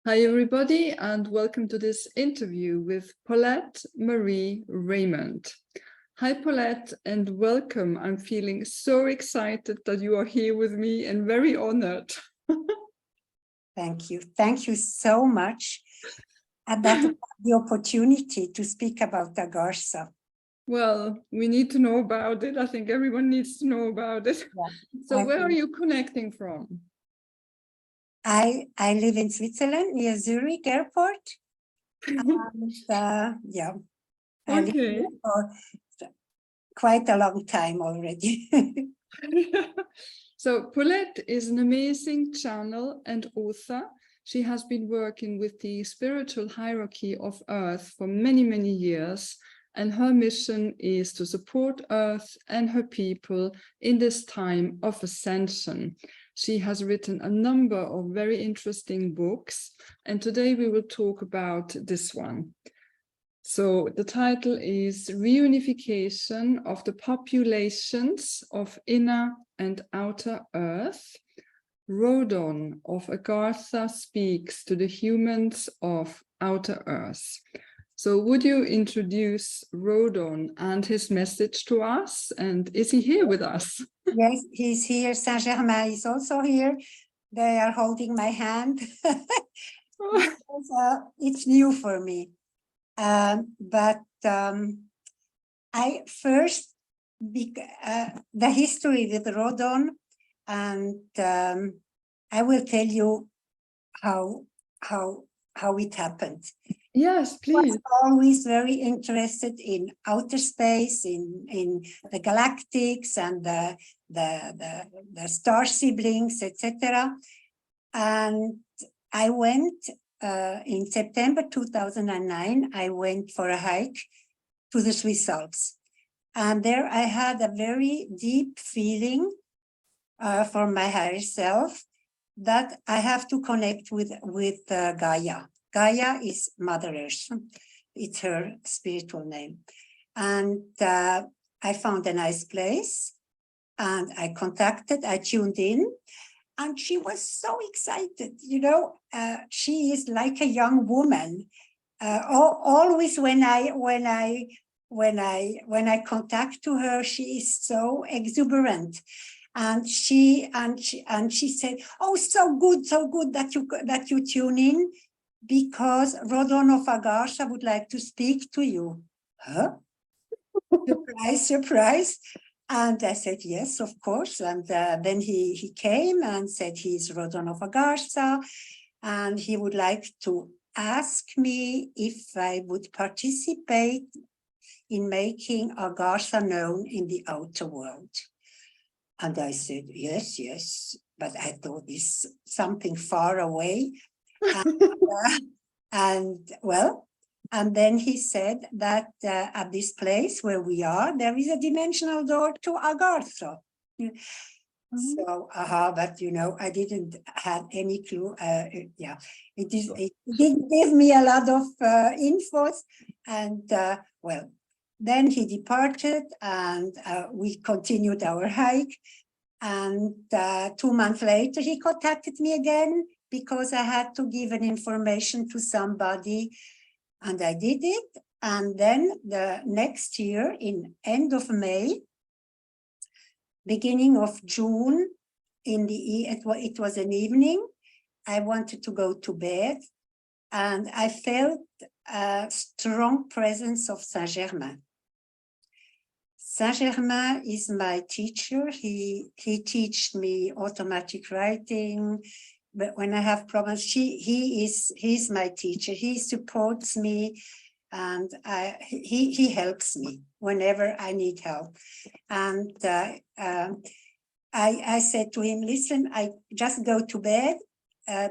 Hi everybody, and welcome to this interview with Paulette Marie Reymond. Hi Paulette, and welcome. I'm feeling so excited that you are here with me and very honored. Thank you. Thank you so much about the opportunity to speak about Agartha. Well, we need to know about it. I think everyone needs to know about it. Yeah, So where are you connecting from? I live in Switzerland near Zurich airport. And yeah, I live Okay. here for quite a long time already. So Paulette is an amazing channel and author. She has been working with the spiritual hierarchy of Earth for many, many years. And her mission is to support Earth and her people in this time of ascension. She has written a number of very interesting books, and today we will talk about this one. So the title is Reunification of the Populations of Inner and Outer Earth. Rodon of Agartha speaks to the humans of Outer Earth. So would you introduce Rodon and his message to us? And is he here with us? Yes, he's here. Germain is also here. They are holding my hand. Because, it's new for me. But I first, the history with Rodon, and I will tell you how it happened. Yes, please. I was always very interested in outer space, in the galactics and the star siblings, etc. And I went in September 2009. I went for a hike to the Swiss Alps, and there I had a very deep feeling for my higher self that I have to connect with Gaia. Gaia is Mother Earth. It's her spiritual name. And I found a nice place and I tuned in, and she was so excited. You know, she is like a young woman. Always when I contact to her, she is so exuberant. And she said, "Oh, so good that you tune in, because Rodon of Agartha would like to speak to you." Huh? Surprise, surprise. And I said, yes, of course. And then he came and said he's Rodon of Agartha, and he would like to ask me if I would participate in making Agartha known in the outer world. And I said, yes, but I thought it's something far away. And then he said that at this place where we are, there is a dimensional door to Agartha. So, but you know, I didn't have any clue. It didn't give me a lot of infos. And then he departed, and we continued our hike. And 2 months later, he contacted me again because I had to give an information to somebody, and I did it. And then the next year, in end of May, beginning of June, it was an evening, I wanted to go to bed, and I felt a strong presence of Germain. Germain is my teacher. He teaches me automatic writing, but when I have problems, he's my teacher. He supports me, and he helps me whenever I need help. And I said to him, listen, I just go to bed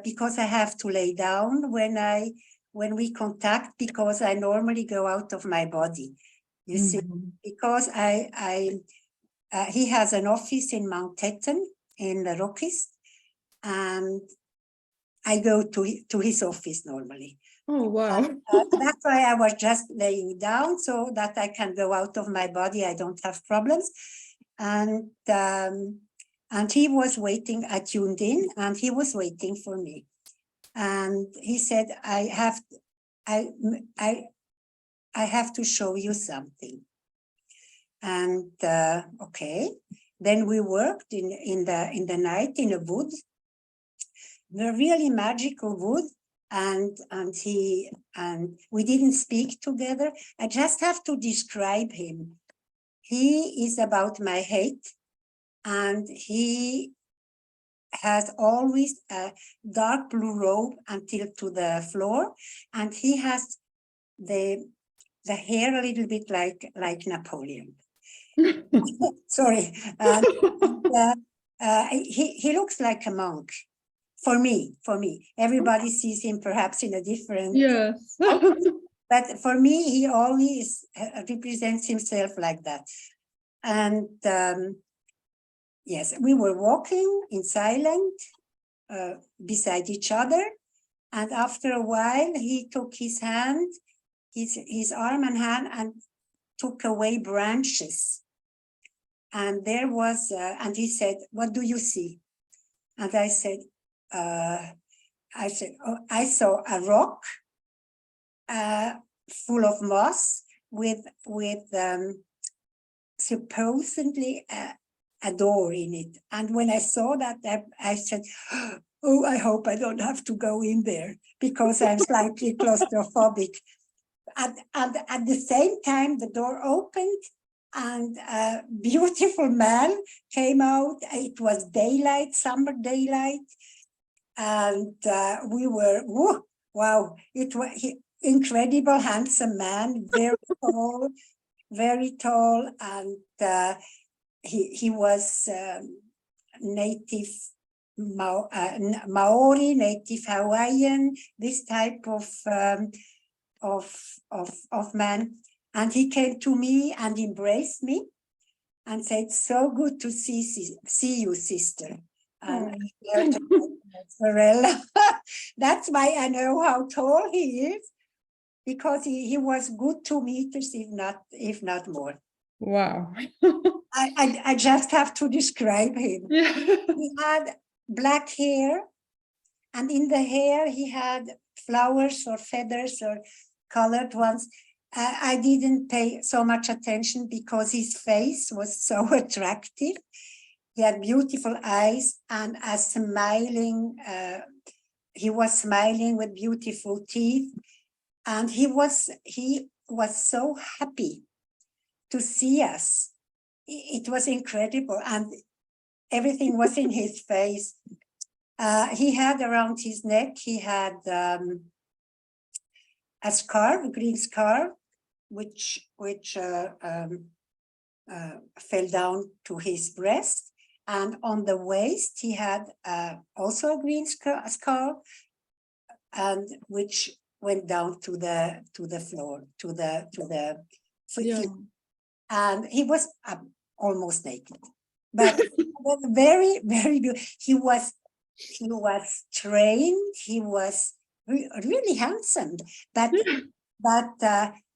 because I have to lay down when we contact, because I normally go out of my body. You see, because he has an office in Mount Teton in the Rockies, and I go to his office normally. Oh, wow. That's why I was just laying down, so that I can go out of my body. I don't have problems. And he was waiting. I tuned in, and he was waiting for me. And he said, I have to show you something. And okay, then we worked in the night in a wood, the really magical wood, and we didn't speak together. I just have to describe him. He is about my height, and he has always a dark blue robe until to the floor, and he has the hair a little bit like Napoleon. Sorry. He looks like a monk. For me, everybody sees him perhaps in a different. Yes. But for me, he always represents himself like that. And yes, we were walking in silence beside each other. And after a while, he took his hand, his arm and hand, and took away branches. And there was, and he said, "What do you see?" And I said, "Oh, I saw a rock full of moss with supposedly a door in it." And when I saw that, I said, "Oh, I hope I don't have to go in there because I'm slightly claustrophobic." And at the same time, the door opened and a beautiful man came out. It was daylight, summer daylight. And we were, whoa, wow, it was incredible, handsome man, very tall. And he was native Maori, native Hawaiian, this type of man. And he came to me and embraced me and said, "So good to see you, sister." And that's why I know how tall he is, because he was good 2 meters, if not more. Wow. I just have to describe him. Yeah. He had black hair, and in the hair he had flowers or feathers or colored ones. I didn't pay so much attention because his face was so attractive. He had beautiful eyes and a smiling, he was smiling with beautiful teeth. And he was so happy to see us. It was incredible. And everything was in his face. He had around his neck, he had a scarf, a green scarf, which fell down to his breast. And on the waist, he had also a green scarf, and which went down to the floor, to the foot. Yeah. And he was almost naked, but very, very good. He was trained. He was really handsome, but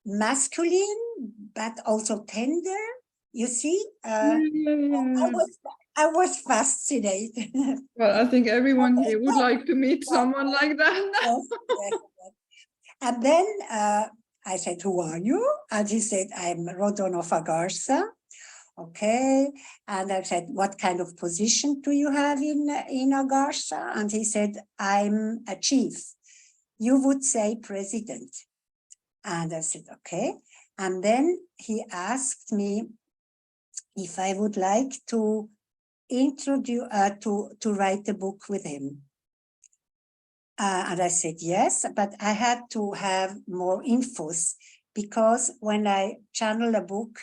masculine, but also tender. You see, I was fascinated. Well, I think everyone here would like to meet someone like that. Yes. And then I said, "Who are you?" And he said, "I'm Rodon of Agartha." Okay. And I said, "What kind of position do you have in Agartha?" And he said, "I'm a chief. You would say president." And I said, "Okay." And then he asked me if I would like to introduce, to write a book with him. And I said, yes, but I had to have more infos, because when I channel a book,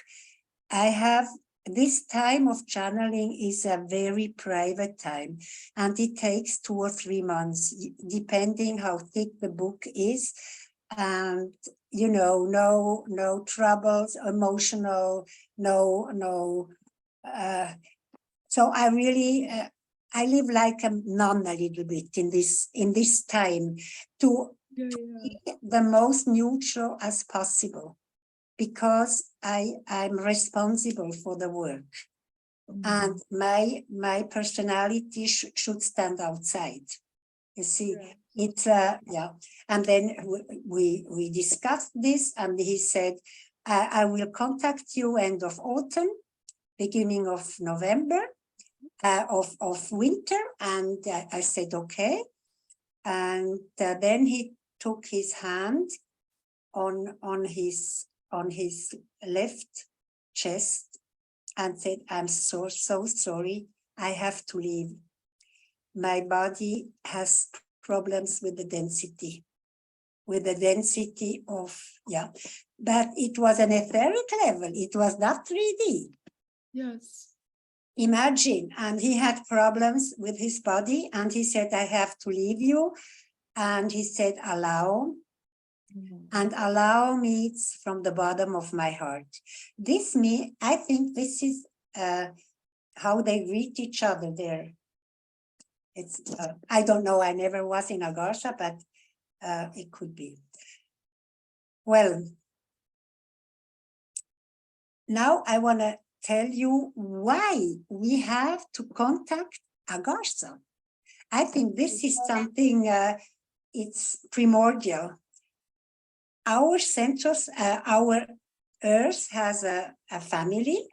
I have this time of channeling is a very private time, and it takes 2 or 3 months, depending how thick the book is. And, you know, no troubles, emotional, no. So I really, I live like a nun a little bit in this time to be the most neutral as possible, because I'm responsible for the work, and my personality should stand outside. You see, Yeah. it's yeah. And then we discussed this, and he said, I will contact you end of autumn, beginning of November, of winter. And I said, okay. And then he took his hand on his left chest and said, I'm so sorry, I have to leave. My body has problems with the density of, yeah. But it was an etheric level, it was not 3D. Yes. Imagine, and he had problems with his body, and he said, I have to leave you. And he said, allow. And allow means from the bottom of my heart. I think this is how they greet each other there. It's, I don't know, I never was in Agartha, but it could be. Well, now I want to tell you why we have to contact Agartha. I think this is something, it's primordial. Our centros, our Earth has a family,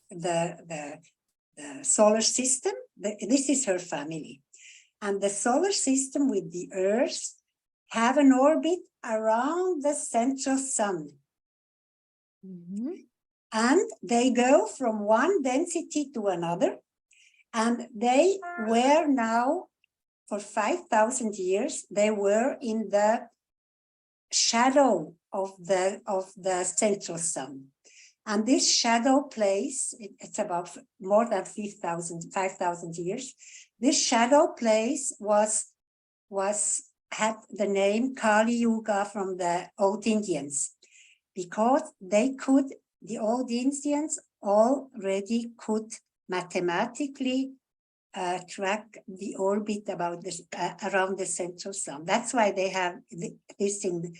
the solar system. This is her family. And the solar system with the Earth have an orbit around the central sun. Mm-hmm. And they go from one density to another. And they were now, for 5,000 years, they were in the shadow of the central sun. And this shadow place, it's about more than 5,000 years. This shadow place had the name Kali Yuga from the old Indians, because the old Indians already could mathematically track the orbit about this around the central sun. That's why they have this in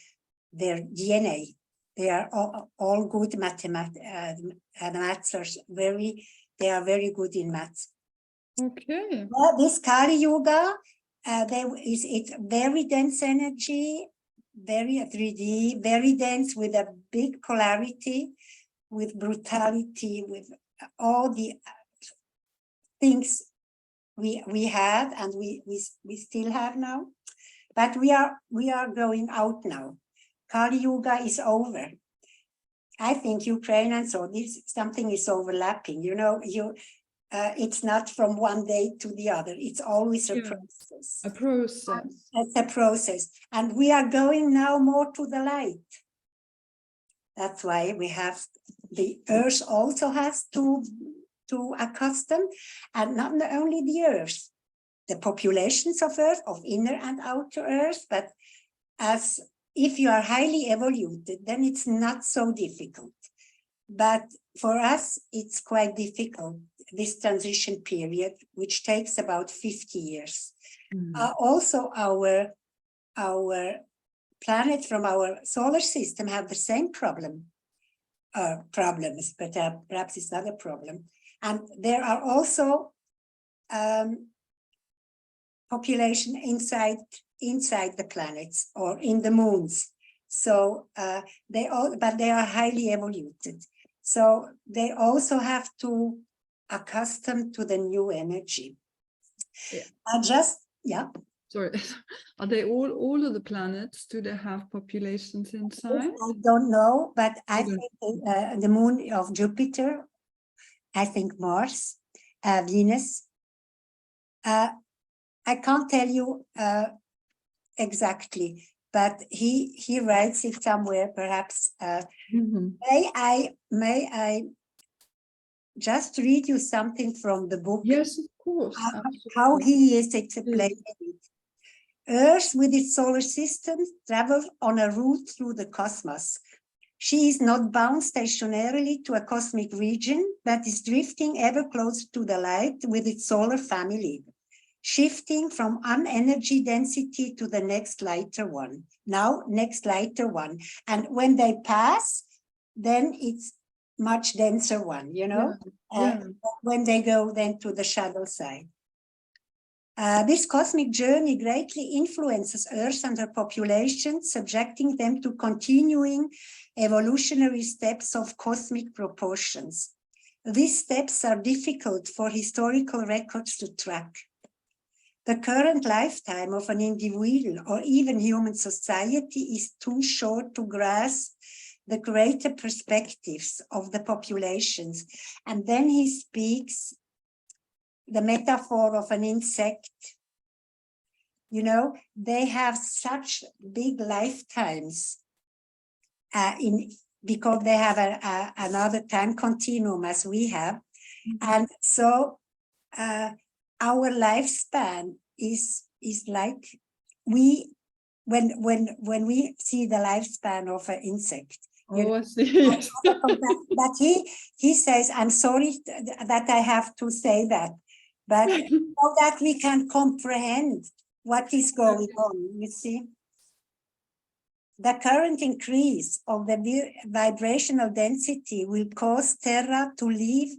their DNA. They are all good maths they are very good in maths. Okay. Well, this Kali Yuga, it's very dense energy, very 3D, very dense, with a big polarity, with brutality, with all the things we had and we still have now. But we are going out now. Kali Yuga is over. I think Ukraine and so this something is overlapping. You know, it's not from one day to the other. It's always a process. A process. It's a process, and we are going now more to the light. That's why we have the Earth also has to accustom, and not only the Earth, the populations of Earth, of inner and outer Earth, but as if you are highly evoluted, then it's not so difficult. But for us, it's quite difficult, this transition period, which takes about 50 years. Mm-hmm. Also, our planet from our solar system have the same problems, but perhaps it's not a problem. And there are also population inside the planets or in the moons. So they are highly evoluted. So they also have to accustom to the new energy. Yeah. Sorry, are they all of the planets? Do they have populations inside? I don't know, but I think the moon of Jupiter, I think Mars, Venus. I can't tell you exactly, but he writes it somewhere. Perhaps may I just read you something from the book? Yes, of course. How he is explaining it. Earth with its solar system travels on a route through the cosmos. She is not bound stationarily to a cosmic region, but is drifting ever closer to the light with its solar family, shifting from one energy density to the next lighter one. Now, next lighter one. And when they pass, then it's much denser one, you know? When they go then to the shadow side. This cosmic journey greatly influences Earth and her population, subjecting them to continuing evolutionary steps of cosmic proportions. These steps are difficult for historical records to track. The current lifetime of an individual or even human society is too short to grasp the greater perspectives of the populations. And then he speaks the metaphor of an insect. You know, they have such big lifetimes because they have another time continuum as we have. And so our lifespan is like when we see the lifespan of an insect. I see. But he says, I'm sorry that I have to say that, but so that we can comprehend what is going on, you see. The current increase of the vibrational density will cause Terra to leave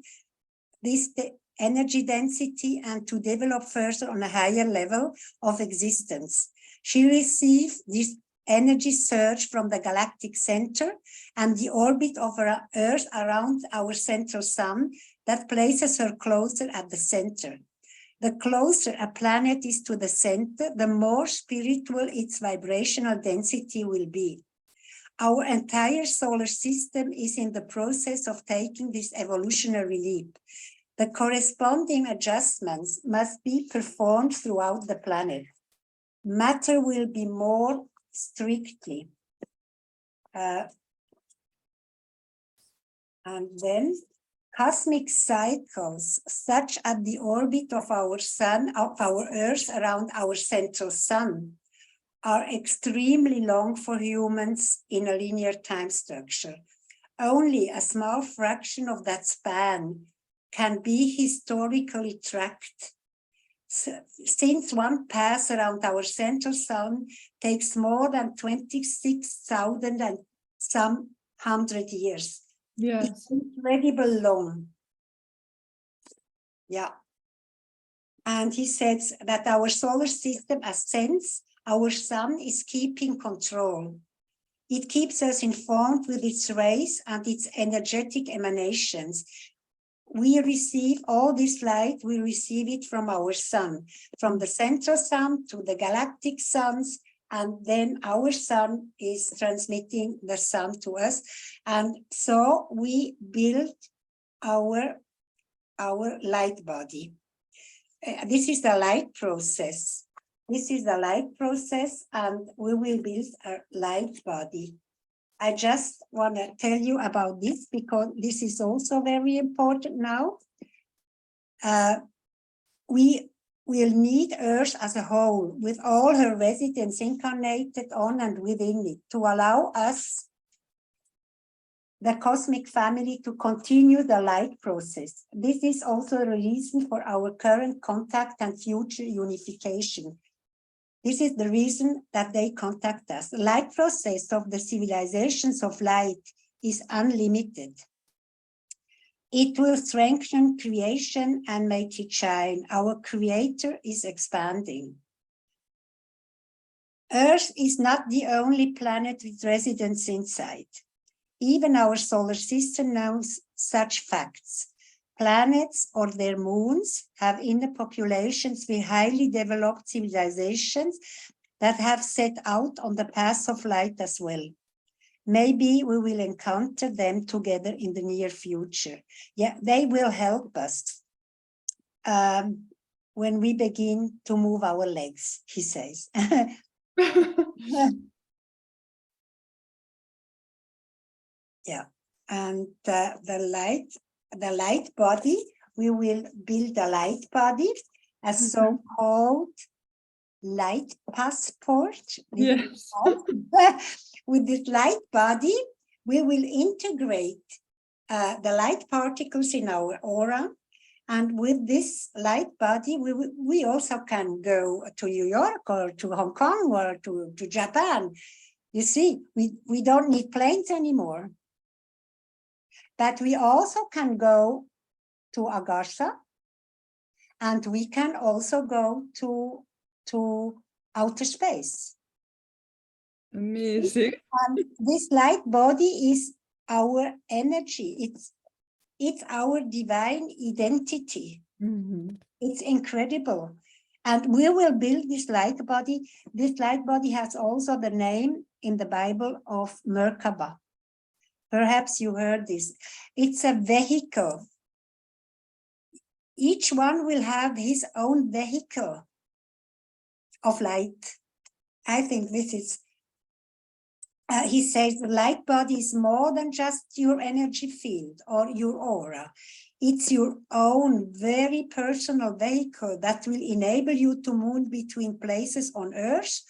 this energy density and to develop further on a higher level of existence. She received this energy surge from the galactic center and the orbit of our Earth around our central sun that places her closer at the center. The closer a planet is to the center, the more spiritual its vibrational density will be. Our entire solar system is in the process of taking this evolutionary leap. The corresponding adjustments must be performed throughout the planet. Matter will be more strictly. And then cosmic cycles, such as the orbit of our sun, of our Earth around our central sun, are extremely long for humans in a linear time structure. Only a small fraction of that span can be historically tracked. Since one pass around our central sun takes more than 26,000 and some 100 years. Yes. It's incredible long. Yeah. And he says that our solar system ascends, our sun is keeping control. It keeps us informed with its rays and its energetic emanations. We receive all this light, we receive it from our sun, from the central sun to the galactic suns, and then our sun is transmitting the sun to us. And so we build our light body. This is the light process. This is the light process, and we will build a light body. I just want to tell you about this because this is also very important now. We will need Earth as a whole with all her residents incarnated on and within it to allow us, the cosmic family, to continue the light process. This is also a reason for our current contact and future unification. This is the reason that they contact us. The light process of the civilizations of light is unlimited. It will strengthen creation and make it shine. Our creator is expanding. Earth is not the only planet with residents inside. Even our solar system knows such facts. Planets or their moons have inner populations with highly developed civilizations that have set out on the path of light as well. Maybe we will encounter them together in the near future. Yeah, they will help us when we begin to move our legs, he says. Yeah, and the light body, we will build a light body, a so-called light passport. Yes. With this light body, we will integrate the light particles in our aura. And with this light body, we also can go to New York or to Hong Kong or to Japan. You see, we don't need planes anymore. But we also can go to Agartha and we can also go to outer space. Amazing. And this light body is our energy. It's our divine identity. Mm-hmm. It's incredible. And we will build this light body. This light body has also the name in the Bible of Merkaba. Perhaps you heard this. It's a vehicle. Each one will have his own vehicle of light. I think this is, he says the light body is more than just your energy field or your aura. It's your own very personal vehicle that will enable you to move between places on Earth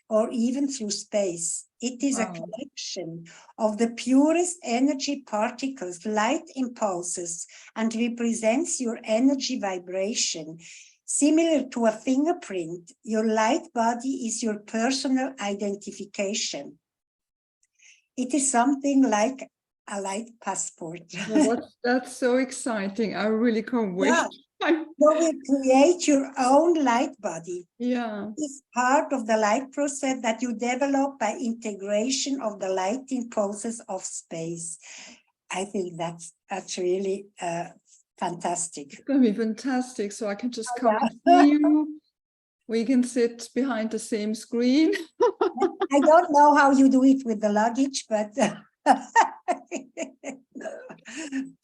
or even through space. It is a collection of the purest energy particles, light impulses, and represents your energy vibration. Similar to a fingerprint, your light body is your personal identification. It is something like a light passport. That's so exciting. I really can't wait. Yeah. You will create your own light body. Yeah. It's part of the light process that you develop by integration of the light impulses of space. I think that's really fantastic. It's going to be fantastic. So I can just come and see you. We can sit behind the same screen. I don't know how you do it with the luggage, but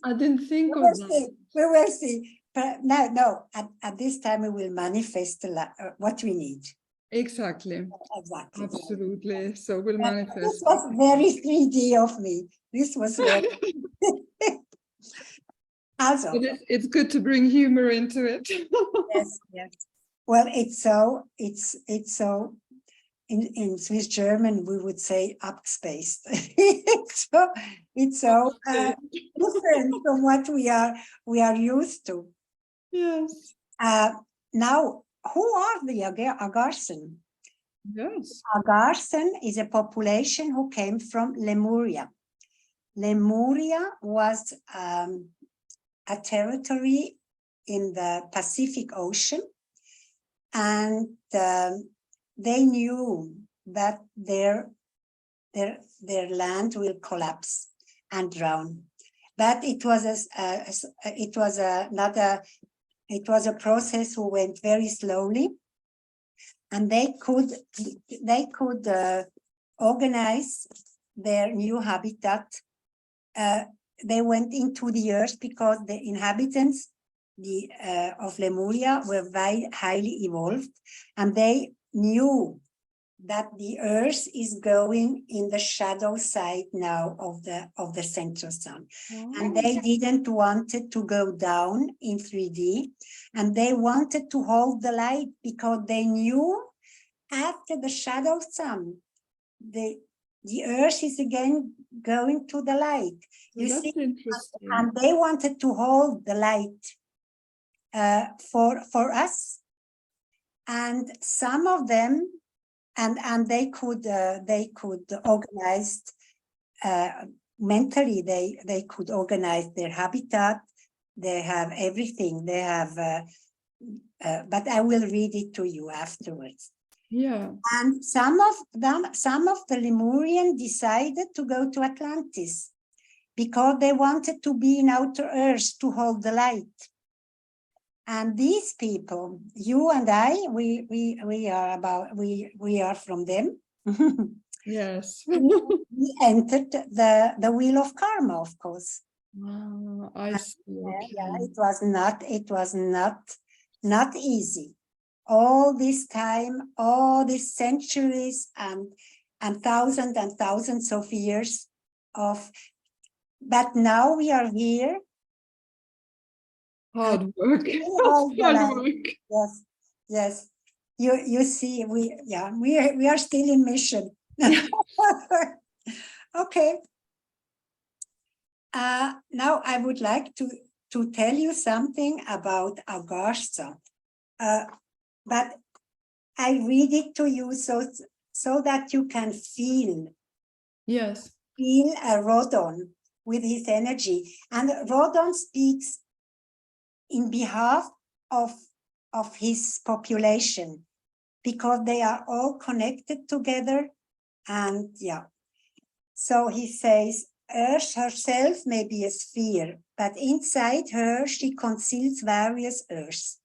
I didn't think of that. We will see. But no, at this time we will manifest what we need. Exactly. Exactly. Absolutely. So we'll manifest. This was very 3D of me. This was very... Also, it's good to bring humor into it. yes, yes. Well, it's so in Swiss German we would say upspaced. it's so different from what we are used to. Yes. Now, who are the Agarthan? Yes. Agarthan is a population who came from Lemuria. Lemuria was a territory in the Pacific Ocean, and they knew that their land will collapse and drown. But it was a process who went very slowly, and they could organize their new habitat. They went into the earth because the inhabitants of Lemuria were very highly evolved, and they knew that the earth is going in the shadow side now of the central sun. And they didn't want it to go down in 3D, and they wanted to hold the light because they knew after the shadow sun, the earth is again going to the light. You see, interesting. and they wanted to hold the light for us. And some of them, and they could organize mentally. They could organize their habitat. They have everything. They have, but I will read it to you afterwards. Yeah. And some of the Lemurian decided to go to Atlantis because they wanted to be in outer earth to hold the light. And these people, you and I, we are from them. Yes. We entered the wheel of karma, of course. I see. Okay. Yeah, it was not easy. All this time, all these centuries and thousands of years of, but now we are here. Hard work. Hard work. Yes, yes. You see, we are still in mission. Okay. Now I would like to tell you something about Agartha. But I read it to you so that you can feel. Yes. Feel a Rodon with his energy. And Rodon speaks in behalf of of his population, because they are all connected together. And yeah, so he says, Earth herself may be a sphere, but inside her she conceals various Earths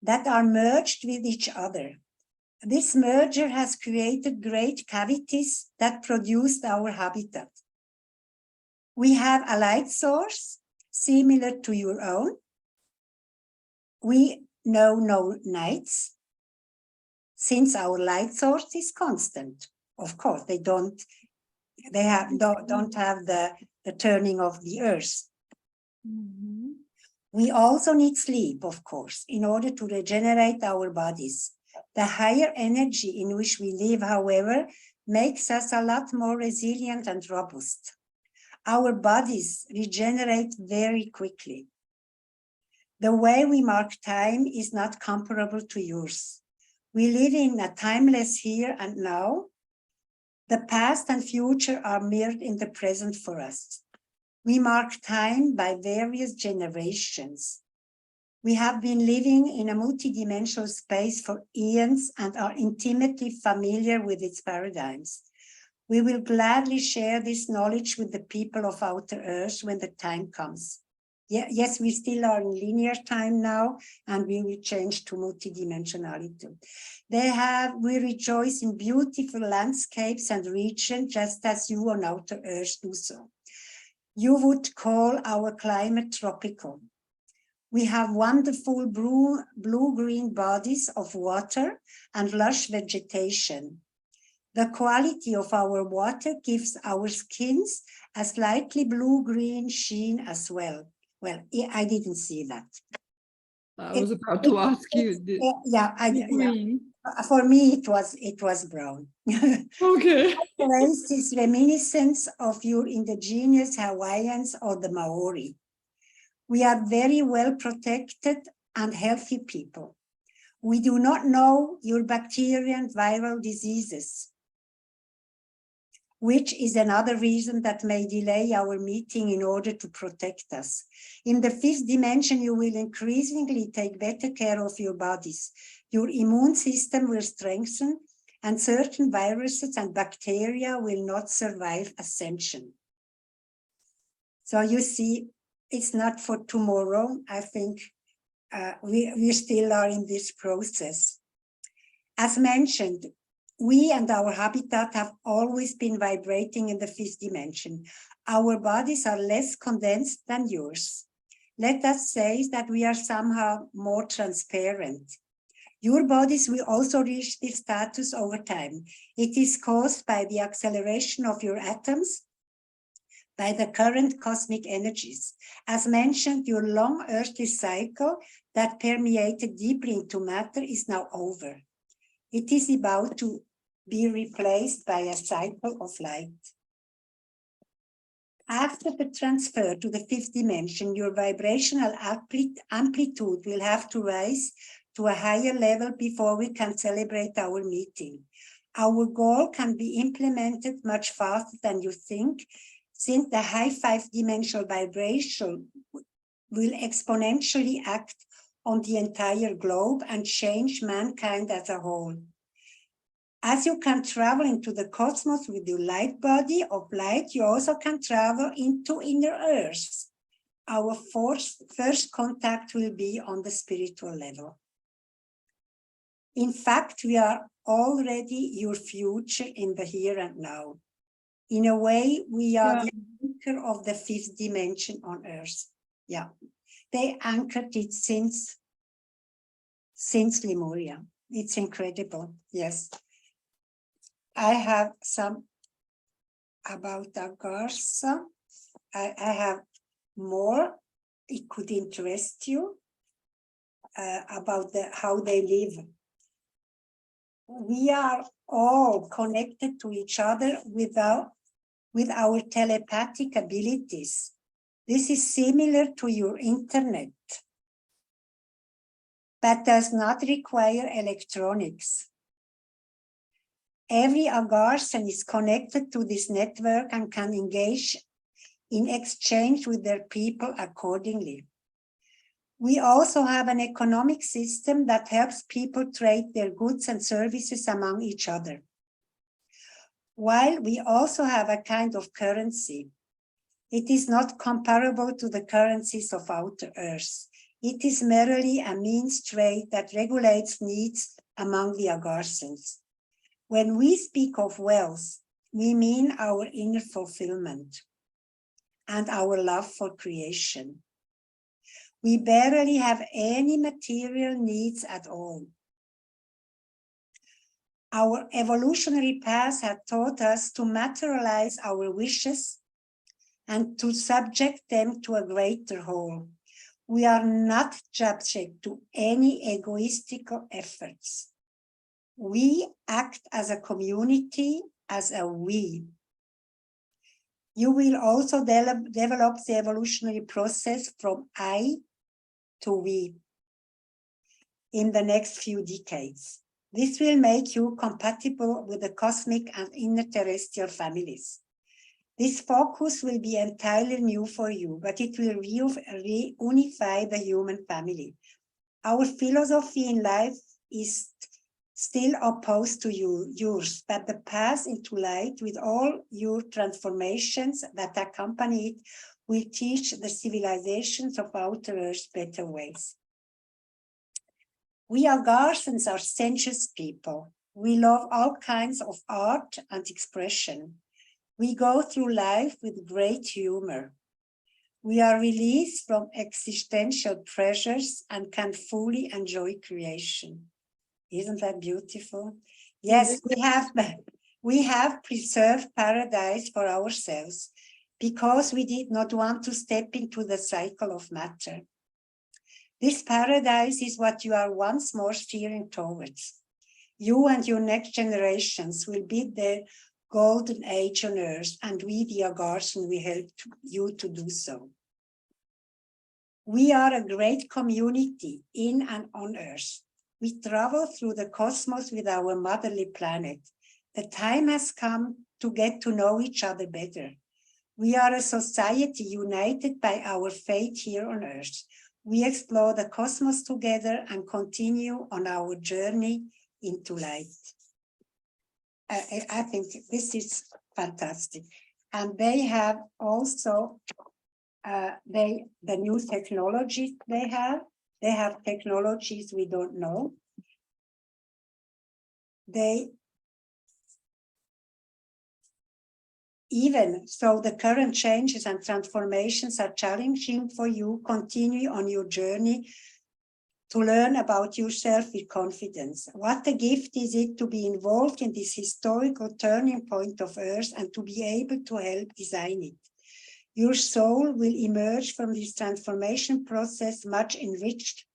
that are merged with each other. This merger has created great cavities that produced our habitat. We have a light source similar to your own. We know no nights, since our light source is constant. Of course, they don't have the turning of the earth. Mm-hmm. We also need sleep, of course, in order to regenerate our bodies. The higher energy in which we live, however, makes us a lot more resilient and robust. Our bodies regenerate very quickly. The way we mark time is not comparable to yours. We live in a timeless here and now. The past and future are mirrored in the present for us. We mark time by various generations. We have been living in a multidimensional space for eons and are intimately familiar with its paradigms. We will gladly share this knowledge with the people of Outer Earth when the time comes. Yes, we still are in linear time now, and we will change to multidimensionality. We rejoice in beautiful landscapes and regions, just as you on Outer Earth do so. You would call our climate tropical. We have wonderful blue-green bodies of water and lush vegetation. The quality of our water gives our skins a slightly blue-green sheen as well. Well, I didn't see that. I was about to ask you. For me, it was brown. Okay. Race is reminiscence of your indigenous Hawaiians or the Maori. We are very well protected and healthy people. We do not know your bacterial and viral diseases, which is another reason that may delay our meeting in order to protect us. In the fifth dimension, you will increasingly take better care of your bodies. Your immune system will strengthen, and certain viruses and bacteria will not survive ascension. So you see, it's not for tomorrow. I think we still are in this process. As mentioned, we and our habitat have always been vibrating in the fifth dimension. Our bodies are less condensed than yours. Let us say that we are somehow more transparent. Your bodies will also reach this status over time. It is caused by the acceleration of your atoms, by the current cosmic energies. As mentioned, your long earthly cycle that permeated deeply into matter is now over. It is about to be replaced by a cycle of light. After the transfer to the fifth dimension, your vibrational amplitude will have to rise to a higher level before we can celebrate our meeting. Our goal can be implemented much faster than you think, since the high five-dimensional vibration will exponentially act on the entire globe and change mankind as a whole. As you can travel into the cosmos with your light body of light, you also can travel into inner earth. Our first contact will be on the spiritual level. In fact, we are already your future in the here and now. In a way, we are the anchor of the fifth dimension on Earth. Yeah, they anchored it since Lemuria. It's incredible, yes. I have some about Agartha. I have more. It could interest you about how they live. We are all connected to each other with our telepathic abilities. This is similar to your internet, but does not require electronics. Every Agarthan is connected to this network and can engage in exchange with their people accordingly. We also have an economic system that helps people trade their goods and services among each other. While we also have a kind of currency, it is not comparable to the currencies of outer Earth. It is merely a means trade that regulates needs among the Agarthans. When we speak of wealth, we mean our inner fulfillment and our love for creation. We barely have any material needs at all. Our evolutionary path had taught us to materialize our wishes and to subject them to a greater whole. We are not subject to any egoistical efforts. We act as a community, as a we. You will also develop the evolutionary process from I to we in the next few decades. This will make you compatible with the cosmic and inner-terrestrial families. This focus will be entirely new for you, but it will reunify the human family. Our philosophy in life is still opposed to yours, but the path into light with all your transformations that accompany it will teach the civilizations of outer Earth better ways. We Agarthans are sensuous people. We love all kinds of art and expression. We go through life with great humor. We are released from existential pressures and can fully enjoy creation. Isn't that beautiful? Yes, we have preserved paradise for ourselves because we did not want to step into the cycle of matter. This paradise is what you are once more steering towards. You and your next generations will be the golden age on Earth, and we, the Agarthans, will help you to do so. We are a great community in and on Earth. We travel through the cosmos with our motherly planet. The time has come to get to know each other better. We are a society united by our fate here on Earth. We explore the cosmos together and continue on our journey into light. I think this is fantastic. And they have also the new technologies they have technologies we don't know. Even so, the current changes and transformations are challenging for you. Continue on your journey to learn about yourself with confidence. What a gift is it to be involved in this historical turning point of Earth and to be able to help design it. Your soul will emerge from this transformation process much enriched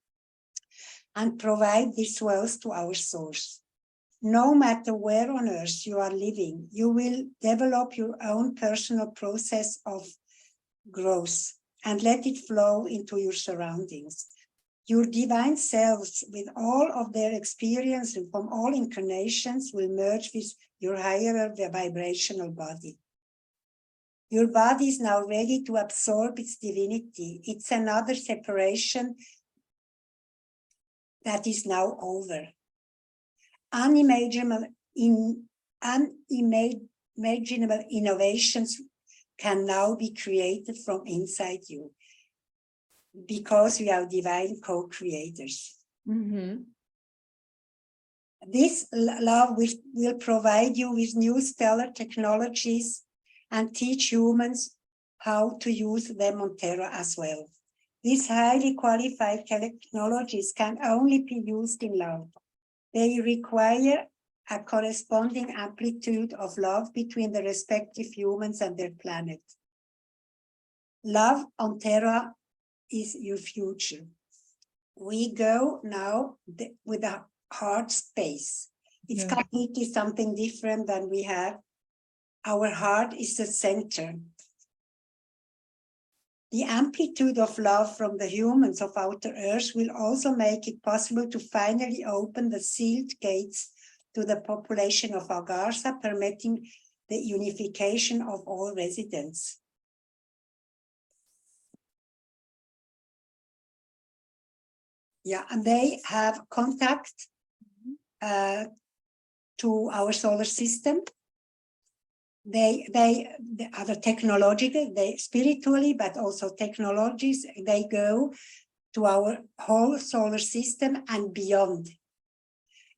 and provide this wealth to our source. No matter where on Earth you are living, you will develop your own personal process of growth and let it flow into your surroundings. Your divine selves, with all of their experience and from all incarnations, will merge with your higher vibrational body. Your body is now ready to absorb its divinity. It's another separation that is now over. Unimaginable innovations can now be created from inside you because we are divine co-creators. Mm-hmm. This love will provide you with new stellar technologies and teach humans how to use them on Terra as well. These highly qualified technologies can only be used in love. They require a corresponding amplitude of love between the respective humans and their planet. Love on Terra is your future. We go now with a heart space. It's completely something different than we have. Our heart is the center. The amplitude of love from the humans of outer Earth will also make it possible to finally open the sealed gates to the population of Agartha, permitting the unification of all residents. Yeah, and they have contact to our solar system. They are the technological, they spiritually, but also technologies, they go to our whole solar system and beyond.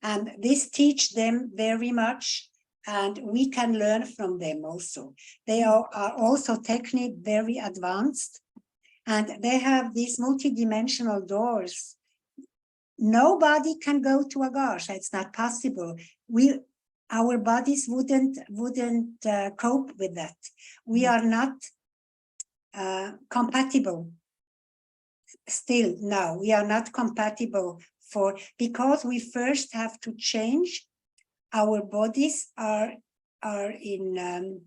And this teach them very much, and we can learn from them also. They are also technically very advanced, and they have these multidimensional doors. Nobody can go to Agartha, it's not possible. Our bodies wouldn't cope with that. We are not compatible. Still, no, we are not compatible because we first have to change. Our bodies are in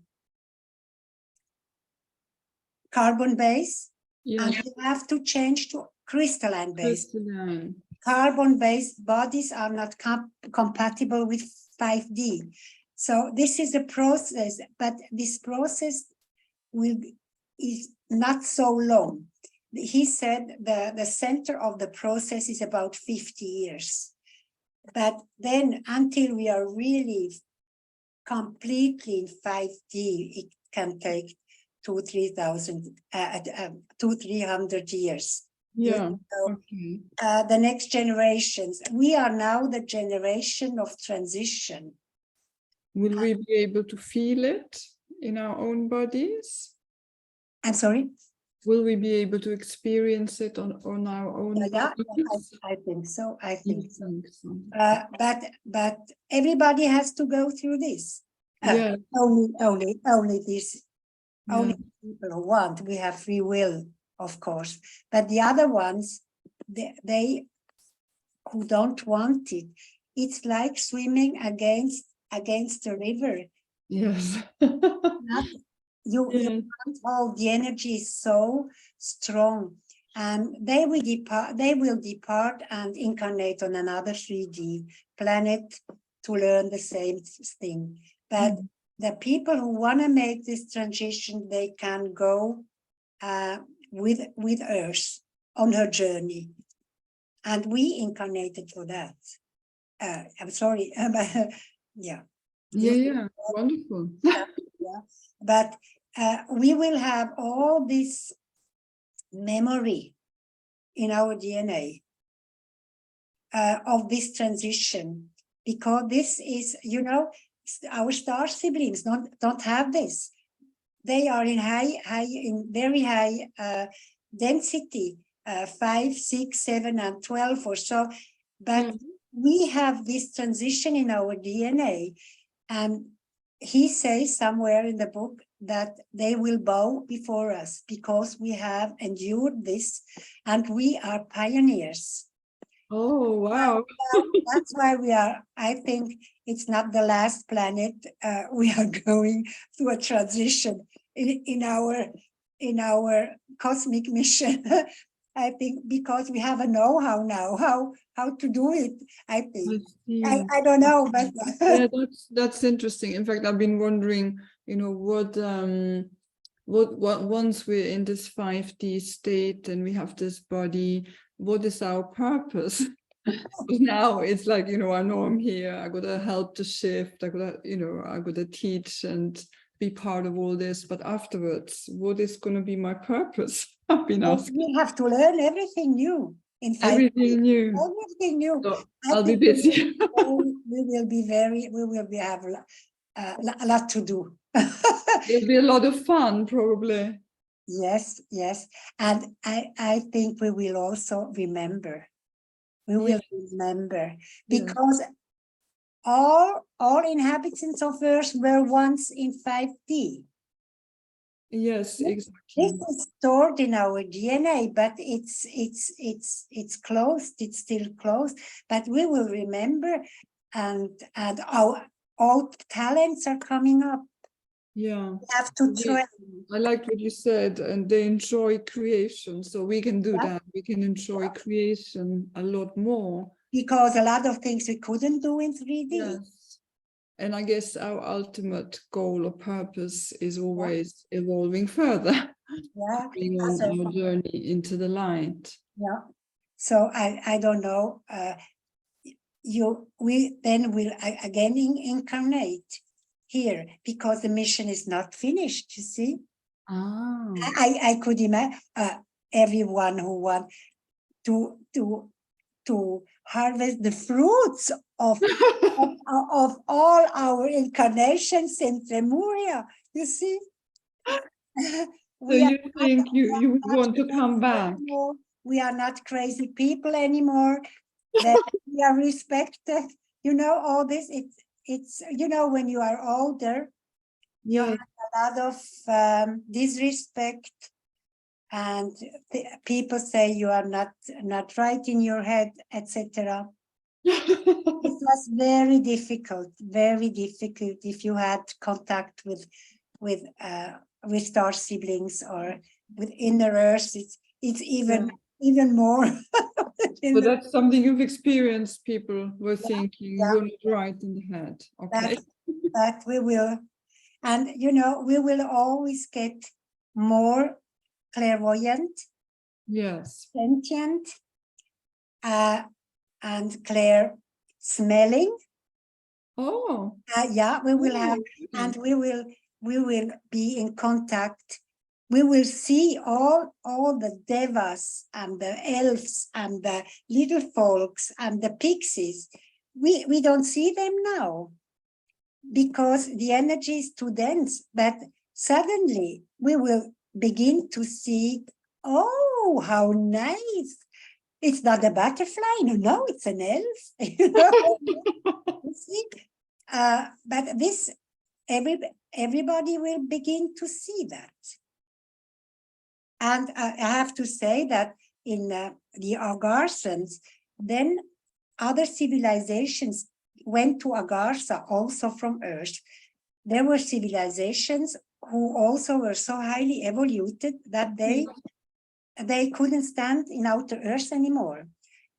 carbon base, and we have to change to crystalline base. Carbon-based bodies are not compatible with 5D. So this is a process, but this process is not so long. He said the center of the process is about 50 years. But then until we are really completely in 5D, it can take 200-300 years. Yeah. So, okay. The next generations, we are now the generation of transition. Will we be able to feel it in our own bodies? I'm sorry? Will we be able to experience it on our own bodies? I think so. I think so. But everybody has to go through this. Yeah. Only this. Yeah. Only people who want. We have free will, of course. But the other ones, they who don't want it, it's like swimming against the river. Yes. You can't hold, the energy is so strong, and they will depart and incarnate on another 3D planet to learn the same thing. But the people who want to make this transition, they can go with Earth on her journey, and we incarnated for that. I'm sorry, but yeah. Yeah, wonderful. Yeah. But we will have all this memory in our DNA of this transition, because this is, you know, our star siblings don't have this. They are in very high density, 5, 6, 7, and 12 or so. But we have this transition in our DNA, and he says somewhere in the book that they will bow before us because we have endured this and we are pioneers. Oh, wow. That's why we are, I think it's not the last planet. We are going through a transition in our cosmic mission. I think because we have a know-how now, how to do it, I think. I don't know, but yeah, that's interesting. In fact, I've been wondering, you know, what once we're in this 5D state and we have this body, what is our purpose? Now it's like, you know, I know I'm here, I gotta help to shift, I gotta teach and be part of all this, but afterwards, what is going to be my purpose? I've been asking. We have to learn everything new. In fact, everything new. So I'll be busy. we will have a lot to do. It'll be a lot of fun, probably. Yes, and I think we will also remember. We will remember, because all inhabitants of Earth were once in 5D. Yes, exactly. This is stored in our DNA, but it's closed. It's still closed. But we will remember, and our old talents are coming up. Yeah, we have to train. I liked what you said, and they enjoy creation, so we can do that. We can enjoy creation a lot more. Because a lot of things we couldn't do in 3D. Yes. And I guess our ultimate goal or purpose is always evolving further. Being on our journey into the light. Yeah. So I don't know. We then will again incarnate here because the mission is not finished. You see, I could imagine everyone who want to harvest the fruits of all our incarnations in Lemuria. You see. So you think you want to come back? Anymore. We are not crazy people anymore. That we are respected. You know, all this. It's you know, when you are older, you have a lot of disrespect, and people say you are not right in your head, etc. It was very difficult if you had contact with star siblings or with innerearth. It's even more. So that's something you've experienced. People were thinking you were not right in the head. Okay. That we will, and you know, we will always get more clairvoyant, sentient, and clair smelling. Yeah, we will have, and we will be in contact. We will see all the devas and the elves and the little folks and the pixies. We don't see them now because the energy is too dense, but suddenly we will begin to see, oh, how nice. It's not a butterfly, no, it's an elf. You know? You see? But this, everybody will begin to see that. And I have to say that in the Agarthans, then other civilizations went to Agartha also from Earth. There were civilizations who also were so highly evoluted that they couldn't stand in outer Earth anymore.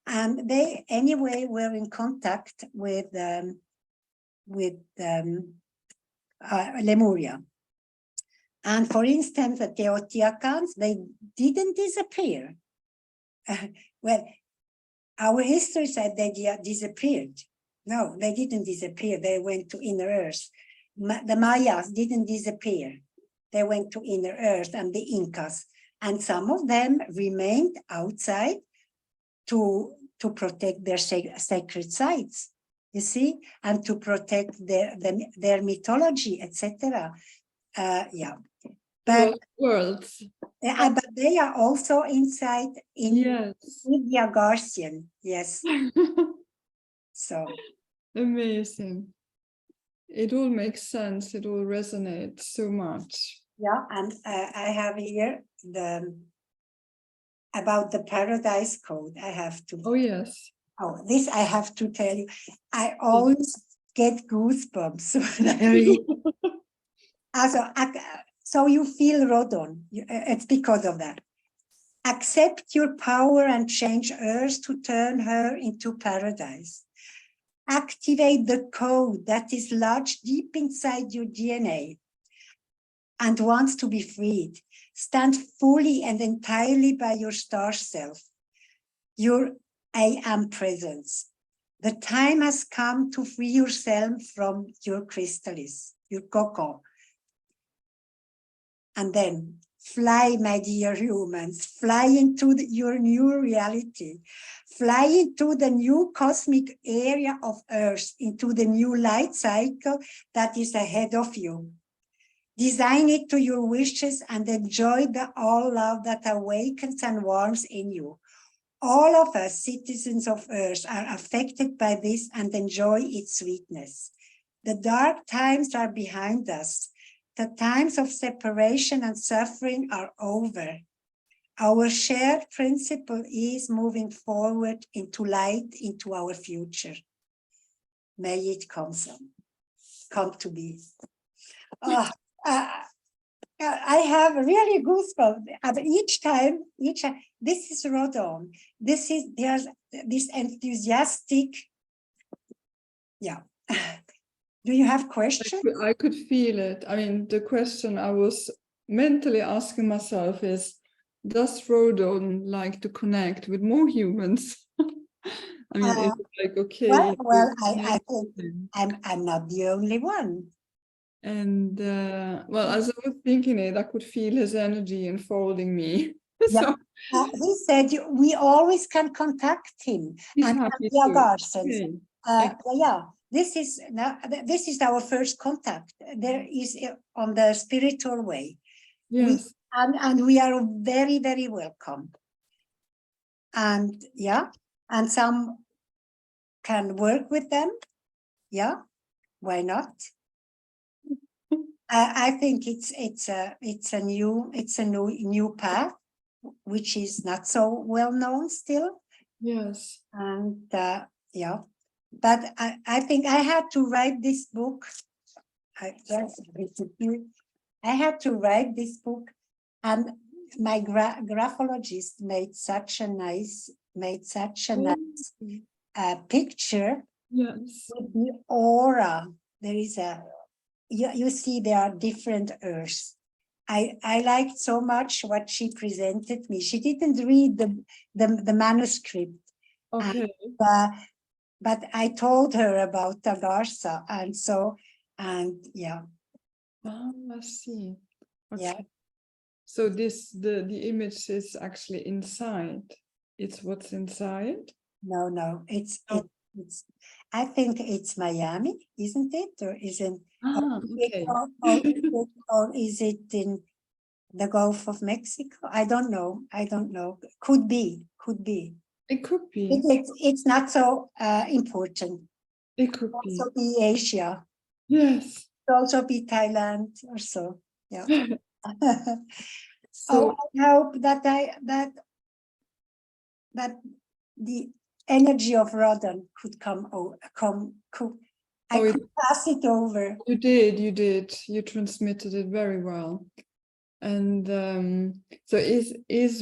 And they anyway were in contact with Lemuria. And for instance, the Teotihuacans, they didn't disappear. Well, our history said they disappeared. No, they didn't disappear. They went to inner Earth. The Mayas didn't disappear. They went to inner Earth, and the Incas. And some of them remained outside to protect their sacred sites, you see, and to protect their mythology, etc. Yeah. But worlds. But they are also inside in the Agarthian, yes. So amazing. It all makes sense. It all resonates so much. Yeah, and I have here about the Paradise Code. I have to. Oh yes. Oh, this I have to tell you. I always get goosebumps when I read. So you feel Rodon. It's because of that. Accept your power and change Earth to turn her into paradise. Activate the code that is lodged deep inside your DNA and wants to be freed. Stand fully and entirely by your star self, your I am presence. The time has come to free yourself from your chrysalis, your cocoon. And then fly, my dear humans, fly into your new reality, fly into the new cosmic area of Earth, into the new light cycle that is ahead of you. Design it to your wishes and enjoy the all love that awakens and warms in you. All of us, citizens of Earth, are affected by this and enjoy its sweetness. The dark times are behind us. The times of separation and suffering are over. Our shared principle is moving forward into light, into our future. May it come to be. I have really goosebumps. Each time, this is Rodon. There's this enthusiastic. Yeah. Do you have questions? I could feel it. I mean, the question I was mentally asking myself is, does Rodon like to connect with more humans? I mean, is it like, okay? Well, I think I'm not the only one. And well, as I was thinking it, I could feel his energy enfolding me. Yeah. So He said we always can contact him. he's And happy the to. Agarthans. Okay. Yeah, this is our first contact. There is on the spiritual way. Yes. And we are very, very welcome. And yeah, and some can work with them. Yeah, why not? I think it's a new path, which is not so well known still. Yes. And yeah, but I think I had to write this book. I had to write this book, and my graphologist made such a nice picture. Yes. With the aura. There is you see there are different earths. I liked so much what she presented me. She didn't read the manuscript. Okay. But I told her about Agartha, and yeah. Oh, I see. Okay. Yeah. So the image is actually inside. It's what's inside. No, it's I think it's Miami, isn't it? Or isn't Okay. or is it in the Gulf of Mexico? I don't know. Could be. It could be. It's not so important. It could Also be Asia. Yes. Could also be Thailand or so. Yeah. So I hope that that the energy of Rodon could I could pass it over. you did. You transmitted it very well. And so is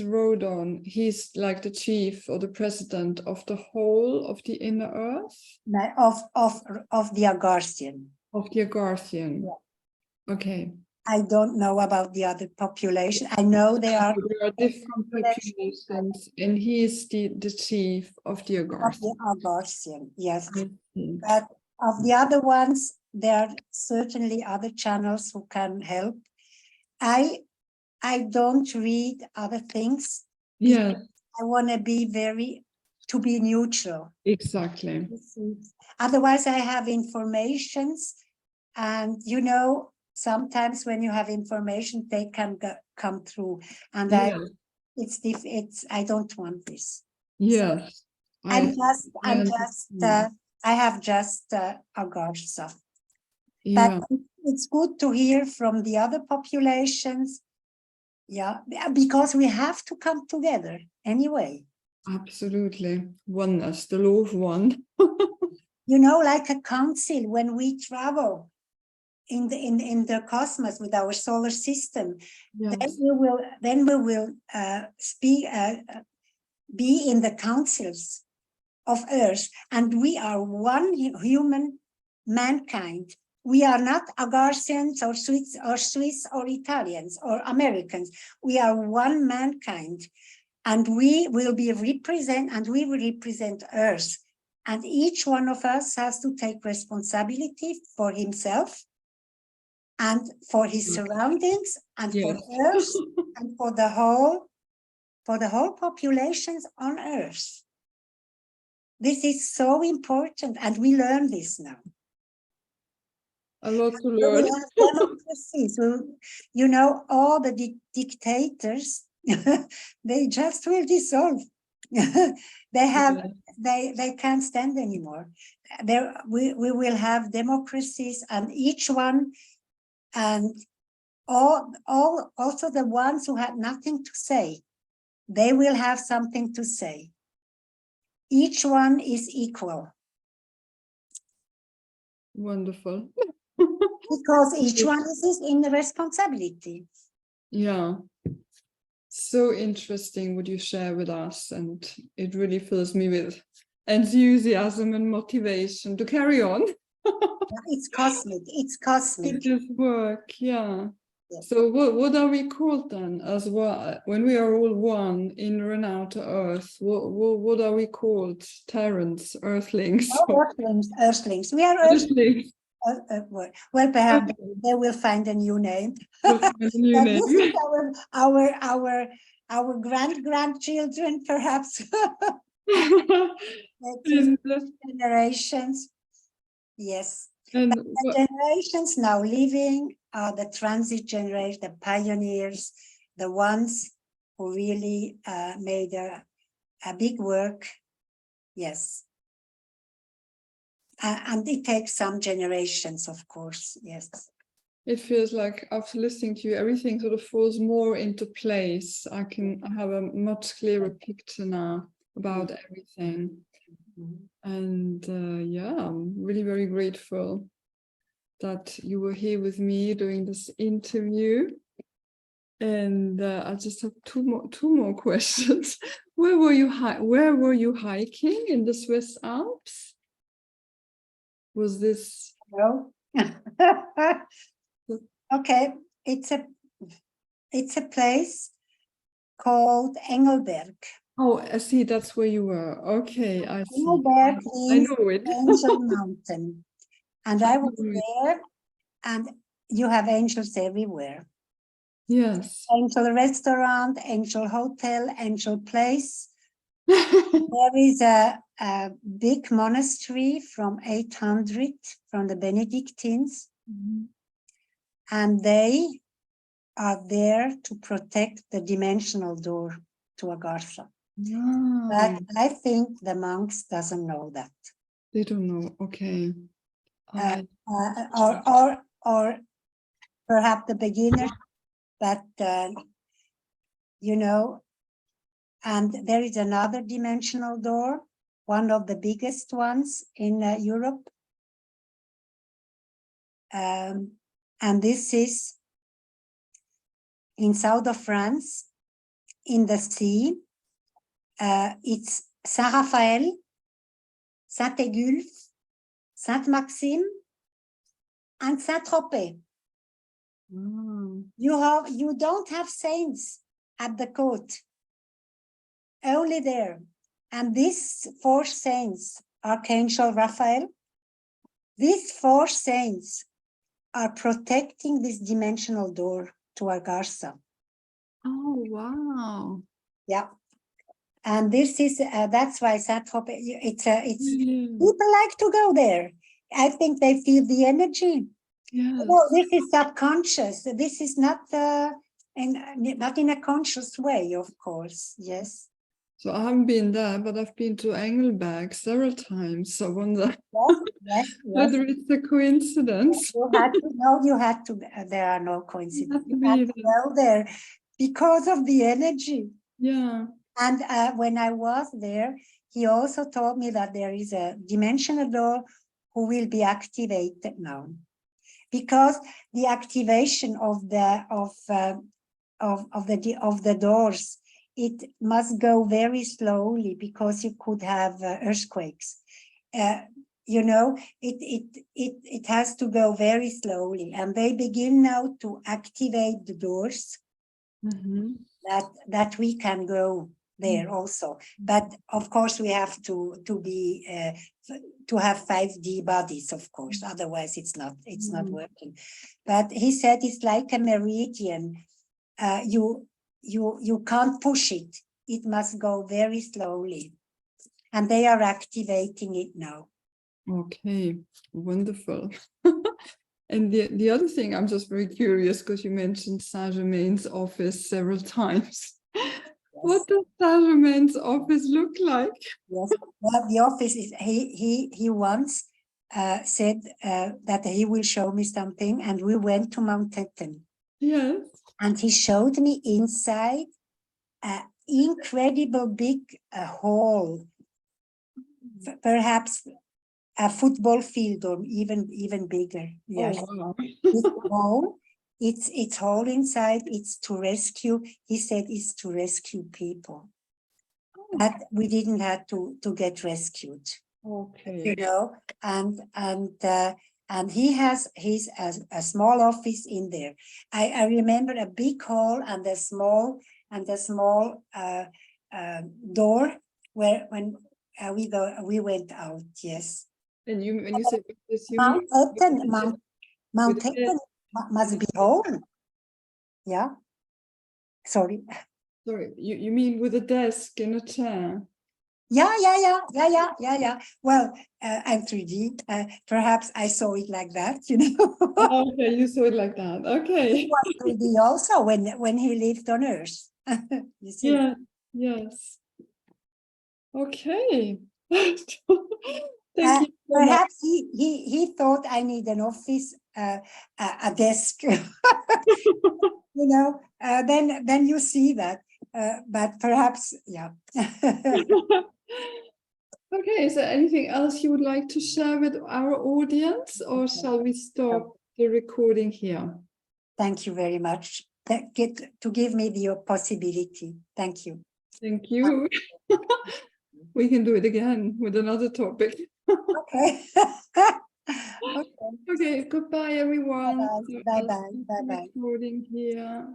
Rodon, he's like the chief or the president of the whole of the inner earth? Of the Agarthian. Of the Agarthian. Yeah. Okay. I don't know about the other population. I know there are different populations, and he is the chief of the Agarthian. Agarthian, yes. But of the other ones, there are certainly other channels who can help. I don't read other things. Yeah. I want to be neutral. Exactly. Otherwise, I have informations, and sometimes when you have information, they can come through, and I don't want this. Yes. I have just Agartha. Yeah. But it's good to hear from the other populations. Yeah, because we have to come together anyway. Absolutely. Oneness, the law of one. Like a council when we travel in the cosmos with our solar system, yes. then we will be in the councils of Earth, and we are one human mankind. We are not Agarthians or Swiss or Italians or Americans. We are one mankind, and we will represent Earth. And each one of us has to take responsibility for himself and for his surroundings and for Earth and for the whole populations on Earth. This is so important, and we learn this now. A lot to learn. We have democracies. All the dictators, they just will dissolve. They can't stand anymore. We will have democracies, and each one, and all also the ones who had nothing to say, they will have something to say. Each one is equal. Wonderful. Because each one is in the responsibility. Yeah. So interesting what you share with us, and it really fills me with enthusiasm and motivation to carry on. It's cosmic. It's cosmic. It just work, yeah. Yes. So what are we called then as well? When we are all one in and out earth, what are we called? Terrans, earthlings? Oh, earthlings. We are Earthlings. well, perhaps they will find a new name. We'll find a new But name. this is our grandchildren, perhaps. And, Generations. Yes. and But the generations now living are the transit generation, the pioneers, the ones who really made a big work. Yes. And it takes some generations, of course. Yes. it feels like after listening to you, everything sort of falls more into place. I have a much clearer picture now about everything. And yeah, I'm really very grateful that you were here with me doing this interview. And I just have two more questions. Where were you hiking in the Swiss Alps? Was this? No. Okay, it's a place called Engelberg. Oh, I see. That's where you were. Okay, I see. Engelberg I is know it. Angel Mountain, and I was there. And you have angels everywhere. Yes. Angel restaurant, angel hotel, angel place. There is a big monastery from 800 from the Benedictines. And they are there to protect the dimensional door to Agartha. Wow. But I think the monks doesn't know that. They don't know. Okay. Or perhaps the beginner, but you know, and there is another dimensional door, one of the biggest ones in Europe. And this is in south of France, in the sea. It's Saint-Raphaël, Saint-Égulphe, Saint-Maxime, and Saint-Tropez. You don't have saints at the court, only there. And these 4 saints, Archangel Raphael, these 4 saints are protecting this dimensional door to Agartha. Oh, wow. Yeah. And this is, that's why Saint-Tropez, people like to go there. I think they feel the energy. Yes. Well, this is subconscious. This is not not in a conscious way, of course. Yes. So I haven't been there, but I've been to Engelberg several times. So I wonder Yes. whether it's a coincidence. You had to. There are no coincidences. You had to go there because of the energy. Yeah. And when I was there, he also told me that there is a dimensional door who will be activated now, because the activation of the doors, it must go very slowly, because you could have earthquakes. You know, it has to go very slowly, and they begin now to activate the doors that we can go there also. But of course we have to have 5D bodies, of course, otherwise it's not working. But he said it's like a meridian. You can't push it. It must go very slowly, and they are activating it now. Okay, wonderful. And the other thing, I'm just very curious, because you mentioned Saint-Germain's office several times. Yes. What does Saint-Germain's office look like? Yes, well, the office is, he once said that he will show me something, and we went to Mount Teton. Yes. And he showed me inside an incredible big hall, perhaps a football field, or even bigger. Yes. Oh, wow. This hall, it's all inside. It's to rescue. He said it's to rescue people. Oh. But we didn't have to get rescued. Okay. You know, and and he has a small office in there. I remember a big hall and a small door where when we went out. Yes. And when you say this, you mean Mount Etten must be home. Yeah. Sorry. Sorry, you mean with a desk and a chair? Yeah. Well, I'm 3D. Perhaps I saw it like that, you know. Oh, okay, you saw it like that. Okay. He was 3D also when he lived on Earth. You see. Yeah. Yes. Okay. Thank you so much. Perhaps he thought I need an office, a desk. You know, then you see that. But perhaps, yeah. Okay, is there anything else you would like to share with our audience, or shall we stop the recording here? Thank you very much. To give me the possibility. Thank you. Thank you. We can do it again with another topic. Okay. Okay. Okay, goodbye everyone. Bye bye. Bye bye. Recording here.